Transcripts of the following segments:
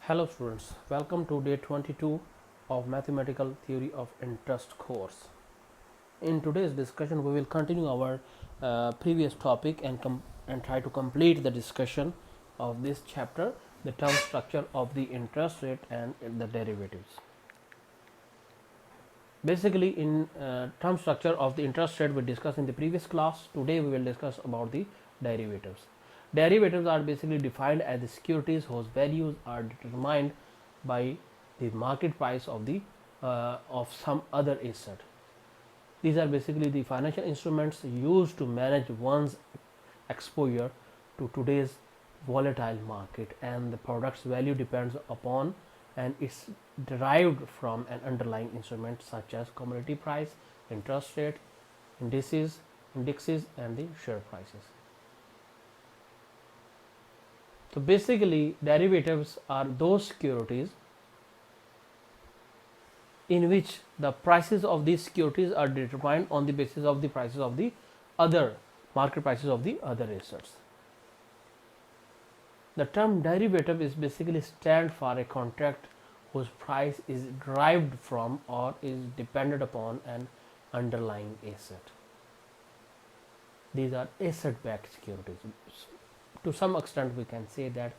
Hello students, welcome to day 22 of Mathematical Theory of Interest course. In today's discussion we will continue our previous topic and try to complete the discussion of this chapter, the term structure of the interest rate and the derivatives. Basically in term structure of the interest rate we discussed in the previous class. Today we will discuss about the derivatives. Derivatives are basically defined as the securities whose values are determined by the market price of the of some other asset. These are basically the financial instruments used to manage one's exposure to today's volatile market, and the product's value depends upon and is derived from an underlying instrument such as commodity price, interest rate, indexes and the share prices. So basically derivatives are those securities in which the prices of these securities are determined on the basis of the prices of the other market prices of the other assets. The term derivative is basically stand for a contract whose price is derived from or is dependent upon an underlying asset. These are asset-backed securities. To some extent we can say that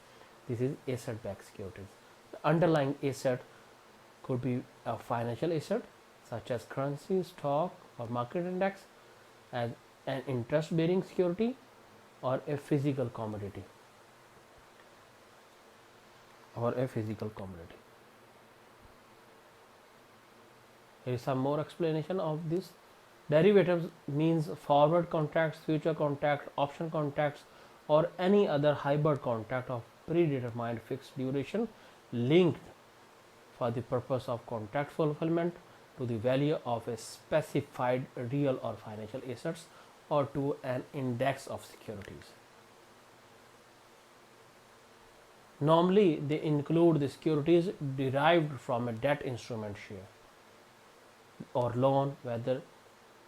this is asset-backed securities. The underlying asset could be a financial asset such as currency, stock or market index, as an interest-bearing security, or a physical commodity. Here is some more explanation of this. Derivatives means forward contracts, future contracts, option contracts, or any other hybrid contract of predetermined fixed duration linked for the purpose of contract fulfillment to the value of a specified real or financial assets or to an index of securities. Normally they include the securities derived from a debt instrument share or loan, whether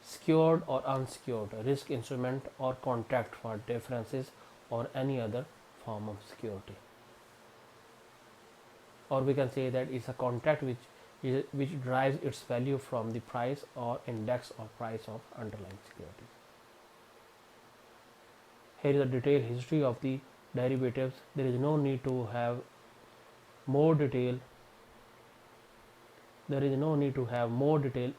secured or unsecured, risk instrument or contract for differences or any other form of security. Or we can say that it's a contract which derives its value from the price or index or price of underlying security. Here is a detailed history of the derivatives. There is no need to have more detail. There is no need to have more detailed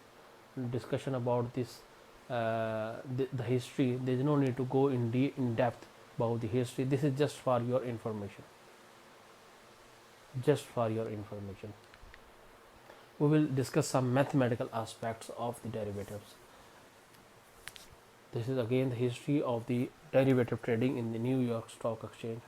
discussion about this the history. There is no need to go in depth about the history. This is just for your information. We will discuss some mathematical aspects of the derivatives. This is again the history of the derivative trading in the New York Stock Exchange.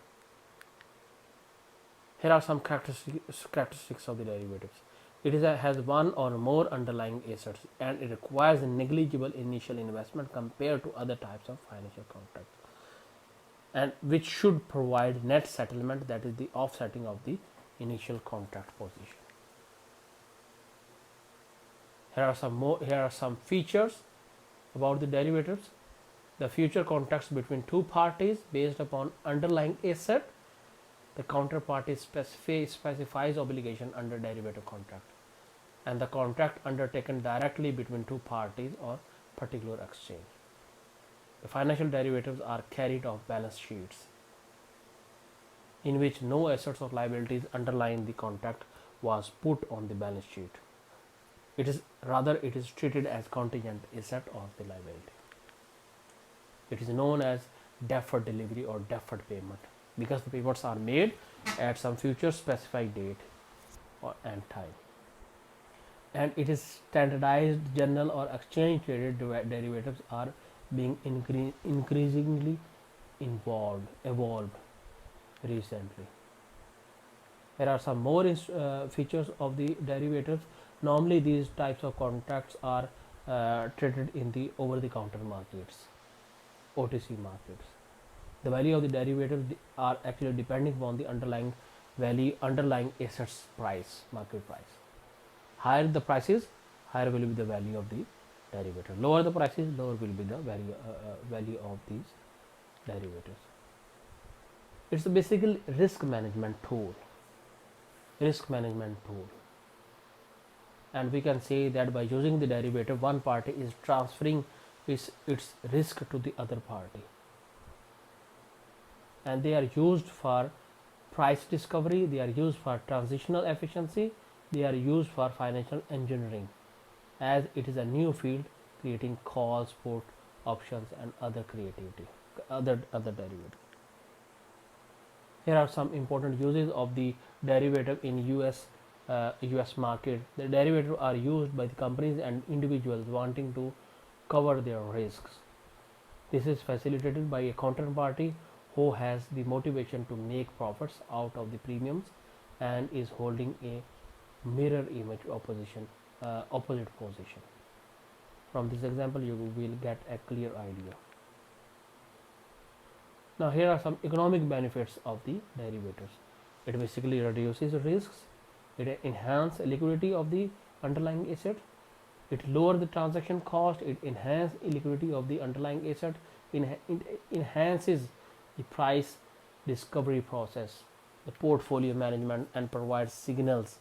Here are some characteristics of the derivatives. It has one or more underlying assets and it requires a negligible initial investment compared to other types of financial contracts, and which should provide net settlement, that is the offsetting of the initial contract position. Here are some features about the derivatives. The future contracts between two parties based upon underlying asset. The counterparty specifies obligation under derivative contract, and the contract undertaken directly between two parties or particular exchange. The financial derivatives are carried off balance sheets in which no assets or liabilities underlying the contract was put on the balance sheet. It is treated as contingent asset of the liability. It is known as deferred delivery or deferred payment because the payments are made at some future specified date and time. And it is standardized. General or exchange traded derivatives are being increasingly evolved recently. There are some more features of the derivatives. Normally these types of contracts are traded in the over-the-counter markets, OTC markets. The value of the derivatives are actually depending upon the underlying assets price, market price. Higher the prices, higher will be the value of the derivative. Lower the prices, lower will be the value of these derivatives. It's a basically risk management tool. risk management tool, and we can say that by using the derivative, one party is transferring its risk to the other party, and they are used for price discovery, they are used for transitional efficiency, they are used for financial engineering, as it is a new field creating calls, put options, and other creativity, other derivatives. Here are some important uses of the derivative in US market. The derivatives are used by the companies and individuals wanting to cover their risks. This is facilitated by a counterparty who has the motivation to make profits out of the premiums and is holding a mirror image opposite position. From this example, you will get a clear idea. Now, here are some economic benefits of the derivatives. It basically reduces risks, it enhances liquidity of the underlying asset, it lowers the transaction cost, it enhances liquidity of the underlying asset, it enhances the price discovery process, the portfolio management, and provides signals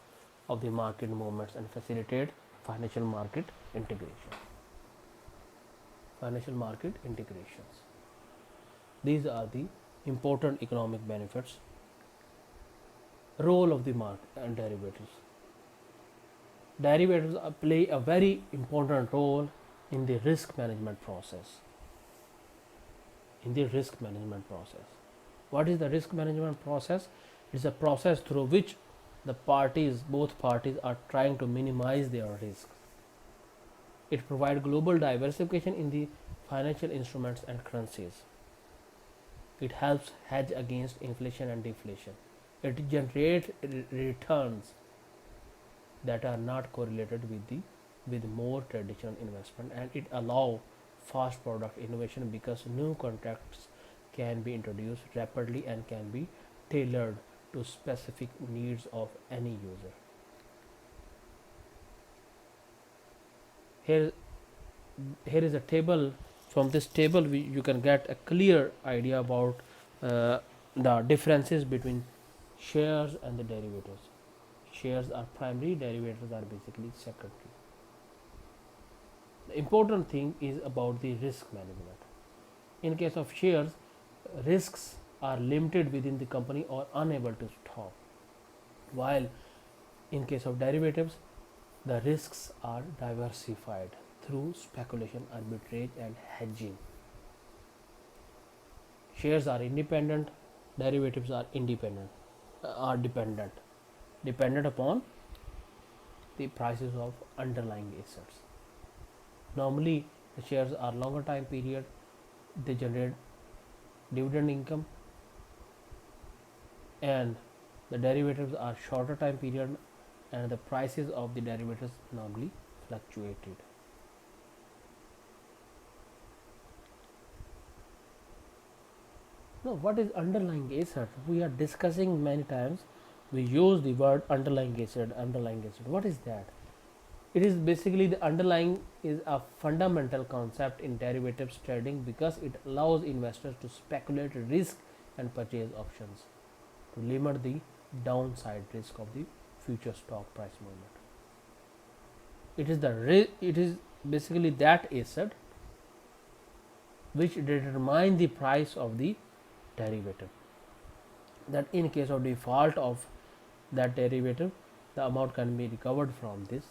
of the market movements and facilitate financial market integration. Financial market integrations. These are the important economic benefits. Role of the market and derivatives. Derivatives play a very important role in the risk management process. What is the risk management process? It is a process through which both parties are trying to minimize their risks. It provides global diversification in the financial instruments and currencies. It helps hedge against inflation and deflation. It generates returns that are not correlated with more traditional investment, and it allows fast product innovation because new contracts can be introduced rapidly and can be tailored to specific needs of any user. Here is a table. From this table you can get a clear idea about the differences between shares and the derivatives. Shares are primary, derivatives are basically secondary. The important thing is about the risk management. In case of shares, risks are limited within the company or unable to stop, while in case of derivatives, the risks are diversified through speculation, arbitrage, and hedging. Shares are independent, derivatives are dependent upon the prices of underlying assets. Normally, the shares are longer time period, they generate dividend income, and the derivatives are shorter time period, and the prices of the derivatives normally fluctuated. Now, what is underlying asset? We are discussing many times. We use the word underlying asset. What is that? It is basically the underlying is a fundamental concept in derivatives trading because it allows investors to speculate risk and purchase options to limit the downside risk of the future stock price movement. It is basically that asset which determine the price of the derivative. That in case of default of that derivative, the amount can be recovered from this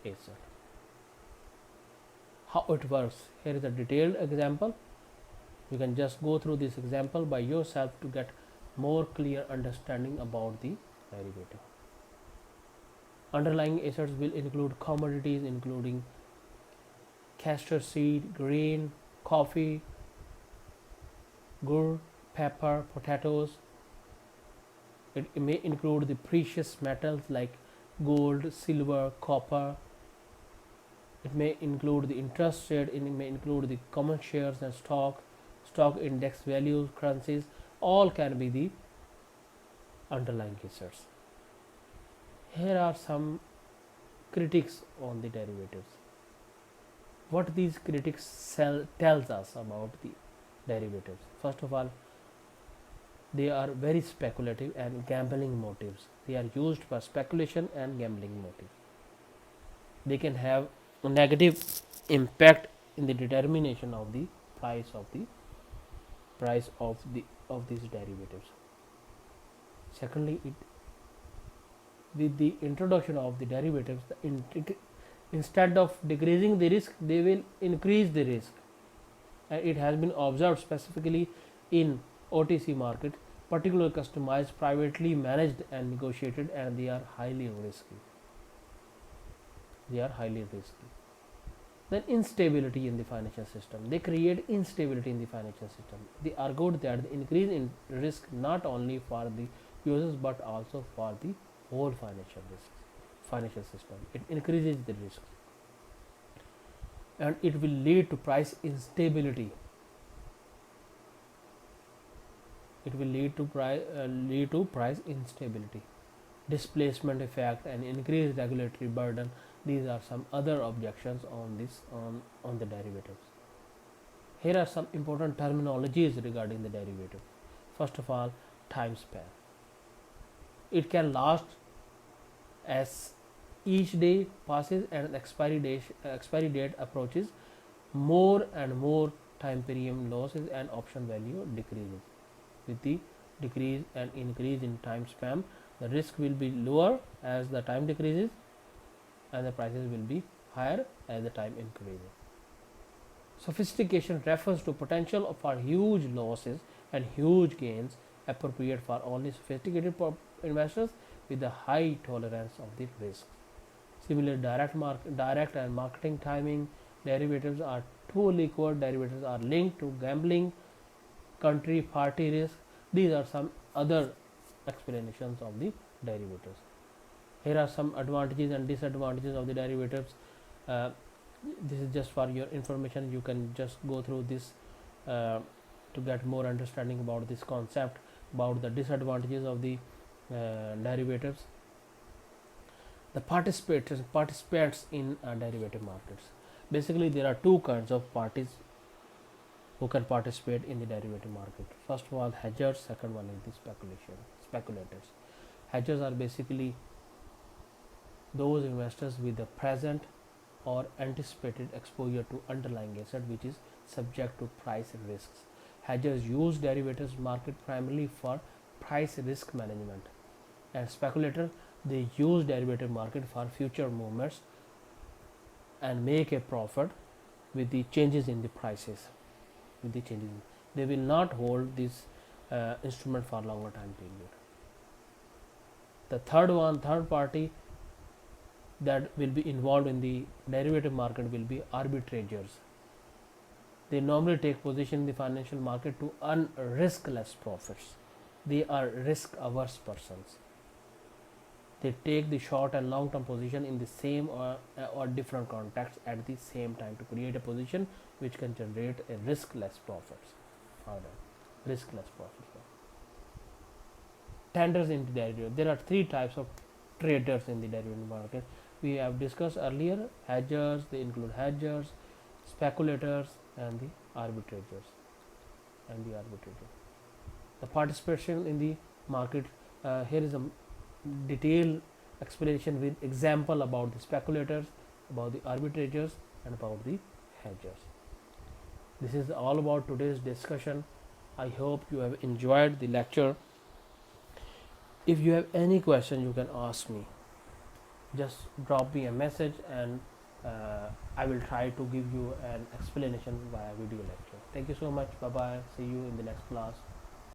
asset. How it works? Here is a detailed example. You can just go through this example by yourself to get more clear understanding about the derivative. Underlying assets will include commodities including castor seed, grain, coffee, gur, pepper, potatoes. It may include the precious metals like gold, silver, copper. It may include the interest rate, it may include the common shares and stock index values, currencies, all can be the underlying assets. Here are some critics on the derivatives. What these critics tells us about the derivatives. First of all, They are very speculative and gambling motives. They are used for speculation and gambling motive. They can have a negative impact in the determination of the price of the price of these derivatives. Secondly, it with the introduction of the derivatives, instead of decreasing the risk, they will increase the risk. And it has been observed specifically in OTC market, particularly customized, privately managed and negotiated, and they are highly risky. They are highly risky. Then instability in the financial system. They create instability in the financial system. They argued that the increase in risk not only for the users but also for the whole financial system. It increases the risk and it will lead to price instability. It will lead to price instability, displacement effect, and increased regulatory burden. These are some other objections on the derivatives. Here are some important terminologies regarding the derivative. First of all, time span. It can last as each day passes and expiry date approaches. More and more time premium losses and option value decreases. With the decrease and increase in time span, the risk will be lower as the time decreases, and the prices will be higher as the time increases. Sophistication refers to potential for huge losses and huge gains, appropriate for only sophisticated investors with a high tolerance of the risk. Similarly, direct and marketing timing derivatives are two liquid derivatives are linked to gambling, country party risk. These are some other explanations of the derivatives. Here are some advantages and disadvantages of the derivatives. This is just for your information. You can just go through this to get more understanding about this concept, about the disadvantages of the derivatives. The participants in derivative markets. Basically, there are two kinds of parties who can participate in the derivative market. First of all, hedgers. Second one is the speculators. Hedgers are basically those investors with the present or anticipated exposure to underlying asset which is subject to price risks. Hedgers use derivatives market primarily for price risk management, and speculators, they use derivative market for future movements and make a profit with the changes in the prices. They will not hold this instrument for longer time period. The third party that will be involved in the derivative market will be arbitrageurs. They normally take position in the financial market to earn riskless profits. They are risk averse persons. They take the short and long term position in the same or different contracts at the same time to create a position which can generate a riskless profits. Riskless profits. Tenders in the derivative. There are three types of traders in the derivative market. We have discussed earlier. Hedgers, they include hedgers, speculators, and the arbitrators. The participation in the market. Here is a detailed explanation with example about the speculators, about the arbitrators, and about the hedgers. This is all about today's discussion. I hope you have enjoyed the lecture. If you have any question, you can ask me. Just drop me a message and I will try to give you an explanation via video lecture. Thank you so much. Bye bye. See you in the next class.